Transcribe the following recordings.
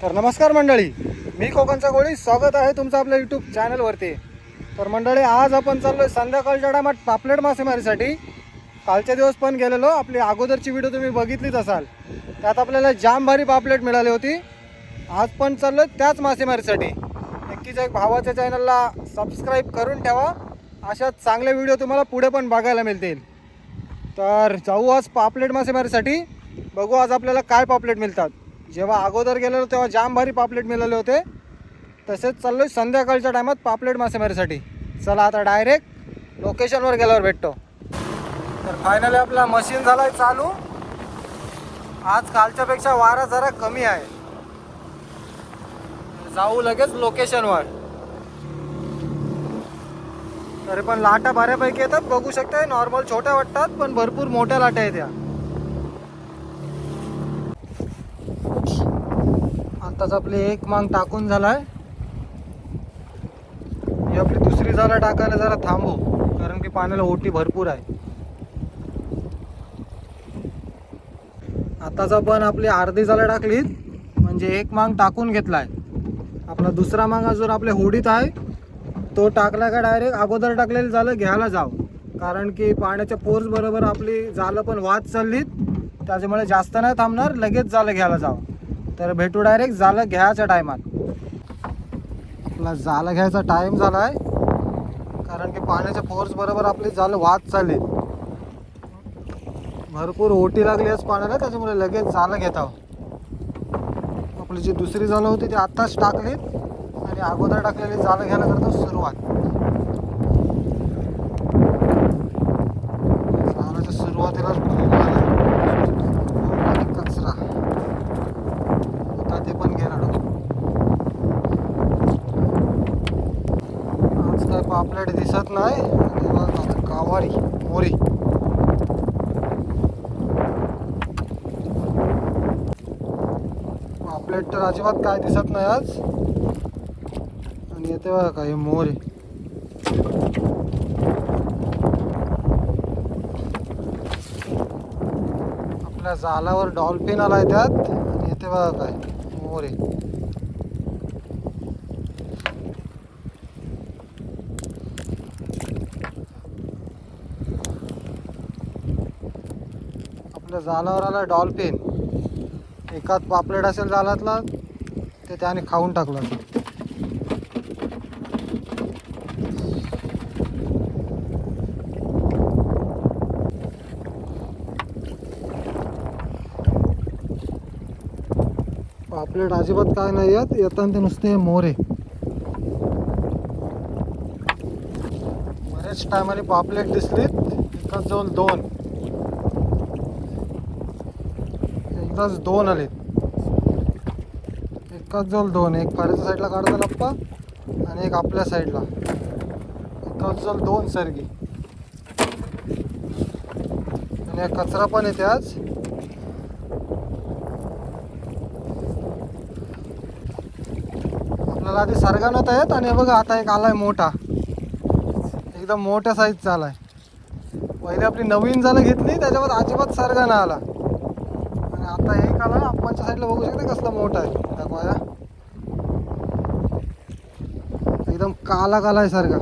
तर नमस्कार मंडळी, मी कोकणचा गोळी स्वागत आहे तुमचं आपल्या यूट्यूब चॅनलवरती। तर मंडळी, आज आपण चाललोय संध्याकाळच्या टायमात पापलेट मासेमारीसाठी। कालच्या दिवस पण गेलेलो, आपली अगोदरची व्हिडिओ तुम्ही बघितलीच असाल, त्यात आपल्याला जाम भारी पापलेट मिळाली होती। आज पण चाललोय त्याच मासेमारीसाठी। नक्कीच एक भावाच्या चॅनलला सबस्क्राईब करून ठेवा, अशा चांगले व्हिडिओ तुम्हाला पुढे पण बघायला मिळतील। तर जाऊ आज पापलेट मासेमारीसाठी, बघू आज आपल्याला काय पापलेट मिळतात। जेव्हा अगोदर गेलेलो तेव्हा जाम भारी पापलेट मिळाले होते, तसेच चाललोय संध्याकाळच्या टायमात पापलेट मासेमारीसाठी। चला आता डायरेक्ट लोकेशनवर गेल्यावर भेटतो। तर फायनली आपला मशीन झालाय चालू। आज कालच्यापेक्षा वारा जरा कमी आहे, जाऊ लगेच लोकेशनवर। तरी पण लाटा बऱ्यापैकी येतात, बघू शकता। नॉर्मल छोट्या वाटतात पण भरपूर मोठ्या लाटा आहेत या। आताच आपली एक मांग टाकून झालाय, ही आपली दुसरी जाला टाकायला जरा थांबू, कारण की पाण्याला ओटी भरपूर आहे। आताच आपण आपली अर्धी जाला टाकली, म्हणजे एक मांग टाकून घेतलाय। आपला दुसरा मांग अजून आपल्या होडीत आहे, तो टाकला का डायरेक्ट अगोदर टाकलेलं जालं घ्यायला जाव, कारण की पाण्याच्या फोर्स बरोबर आपली जालं पण वाद चाललीत, त्याच्यामुळे जास्त नाही थांबणार, लगेच जालं घ्यायला जाव। तर भेटू डायरेक्ट जालं घ्यायच्या टायमात। आपला जालं घ्यायचा टाइम झालाय, कारण की पाण्याच्या फोर्स बरोबर आपली जालं वाद चालली, भरपूर ओटी लागली आज पाण्याला, त्याच्यामुळे लगेच जालं घेत आहोत। आपली जी दुसरी जालं होती ती आत्ताच टाकली, आणि अगोदर टाकलेली जालं घ्यायला करतो सुरुवात। जाल्याच्या सुरुवातीलाच कचरा होता, ते पण गेला। आज काय पापलेट दिसत नाही, कावारी मोरी। पापलेट तर अजिबात काय दिसत नाही आज, आणि येते बघा काय मोरी। आपल्या जालावर डॉल्फिन आलाय त्यात, आणि येते बघा काय मोरी। आपल्या जालावर आला डॉल्फिन, एकाच पापलेट असेल जालातला, ते त्याने खाऊन टाकलं। पापलेट अजिबात काय नाही येतात ते नुसते मोरे। बरेच टायमाने पापलेट दिसलीत, एकाच जवळ दोन, एकदाच दोन आलेत, एकाच जवळ दोन। एक फाऱ्याच्या साईडला काढतो लप्पा, आणि एक आपल्या साईडला, एकाच जवळ दोन सरगी। आणि कचरा पण येते आज। आपल्याला आधी सरगा नव्हता येत, आणि बघा आता एक आलाय मोठा, एकदम मोठ्या साईजचा आलाय। पहिले आपली नवीन जालं घेतली, त्याच्यावर अजिबात सरगा नाही आला, आणि आता एक आला आपणच्या साईडला, बघू शकता कसला मोठा आहे। दाखवाया, एकदम काला काला आहे सरगा,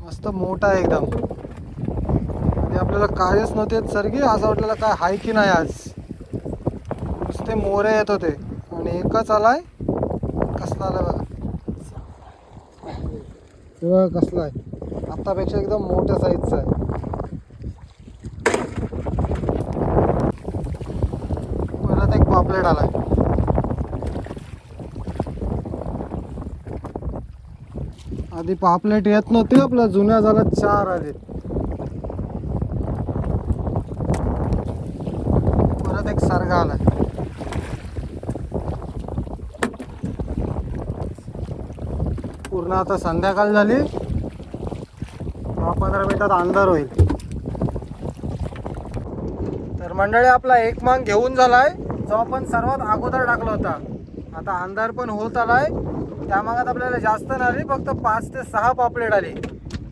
मस्त मोठा आहे एकदम। आणि आपल्याला कायच नव्हते सरगी, असं वाटलेलं काय हाय की नाही आज, नुसते मोरे येत होते। आणि एकच आलाय, कसला आलाय बघा, तेव्हा कसला आहे, आतापेक्षा एकदम मोठ्या साईजचा आहे। परत एक पापलेट आलाय। आधी पापलेट येत नव्हती, आपल्या जुन्या झाला 4 आले। परत एक सरगा आलाय। पूर्ण आता संध्याकाळ झाली, 10-15 मिनिटात अंधार होईल। तर मंडळी, आपला एक मांग घेऊन झालाय, जो आपण सर्वात अगोदर टाकला होता। आता अंधार पण होत आलाय, त्या मागात आपल्याला जास्त नाही आली, फक्त 5 ते 6 पापलेट आली।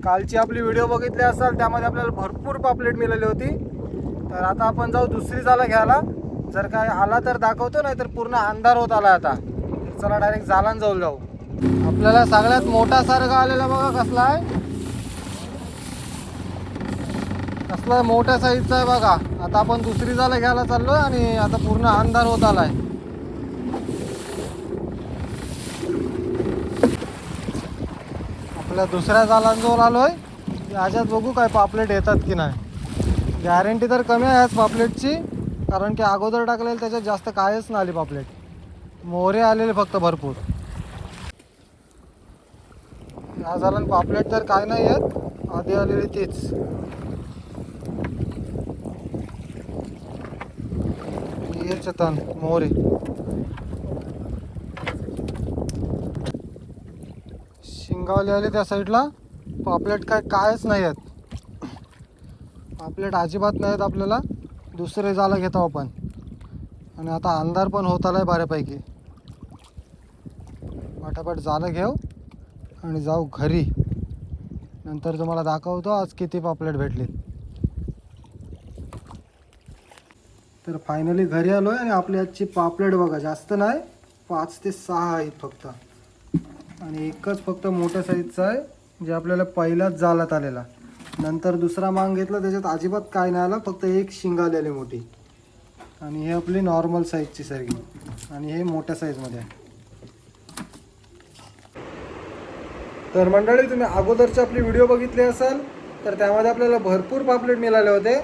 कालची आपली व्हिडिओ बघितली असाल, त्यामध्ये आपल्याला भरपूर पापलेट मिळाली होती। तर आता आपण जाऊ दुसरी जाला घ्यायला, जर काय आला तर दाखवतो, नाही तर पूर्ण अंधार होत आला आता. तर चला डायरेक्ट जालान जाऊ जाऊ. आपल्याला सगळ्यात मोठा सारखा आलेला बघा कसला आहे, कसला मोठ्या साईजचा आहे बघा. आता आपण दुसरी जालं घ्यायला चाललोय आणि आता पूर्ण अंधार होत आलाय. आपल्या दुसऱ्या जालांजवळ आलोय. याच्यात बघू काय पापलेट येतात की नाही. गॅरंटी तर कमी आहे याच पापलेटची, कारण की अगोदर टाकलेलं त्याच्यात जास्त कायच नाही आली पापलेट. मोहरे आलेले फक्त भरपूर. या जालान पापलेट तर काय नाही येत, आधी आलेली तीच. हे चतन मोहरे शिंगावले आले त्या साईडला. पापलेट कायच नाही आहेत, पापलेट अजिबात नाही आहेत. आपल्याला दुसरे जालं घेतो आपण. आणि आता अंधार पण होत आलाय बऱ्यापैकी. पटापट जालं घेऊ आणि जाऊ घरी. नंतर तुम्हाला दाखवतो आज किती पापलेट भेटले. तर फायनली घरी आलोय आणि आपली आजची पापलेट बघा, जास्त नाही, 5 ते 6 आहेत फक्त. आणि एकच फक्त मोठ्या साईजचा आहे, जे आपल्याला पहिलाच जालात आलेला. नंतर दुसरा मांग घेतला, त्याच्यात अजिबात काय नाही आला, फक्त एक शिंग आलेली मोठी. आणि हे आपली नॉर्मल साईजची सरगी, आणि हे मोठ्या साईजमध्ये आहे. तर मंडळी, तुम्ही अगोदरची आपली व्हिडिओ बघितली असाल तर त्यामध्ये आपल्याला भरपूर पापलेट मिळाले होते,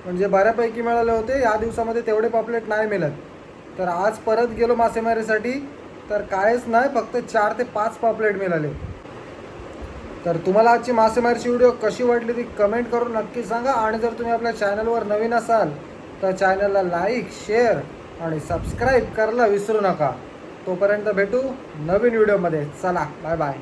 म्हणजे बऱ्यापैकी मिळाले होते. या दिवसामध्ये तेवढे पापलेट नाही मिळत. तर आज परत गेलो मासेमारीसाठी, तर कायच नाही, फक्त 4 ते 5 पापलेट मिळाले. तर तुम्हाला आजची मासेमारीची व्हिडिओ कशी वाटली ती कमेंट करून नक्की सांगा. आणि जर तुम्ही आपल्या चॅनलवर नवीन असाल तर चॅनलला लाईक, शेअर आणि सबस्क्राईब करायला विसरू नका. तोपर्यंत भेटू नवीन व्हिडिओमध्ये. चला, बाय बाय.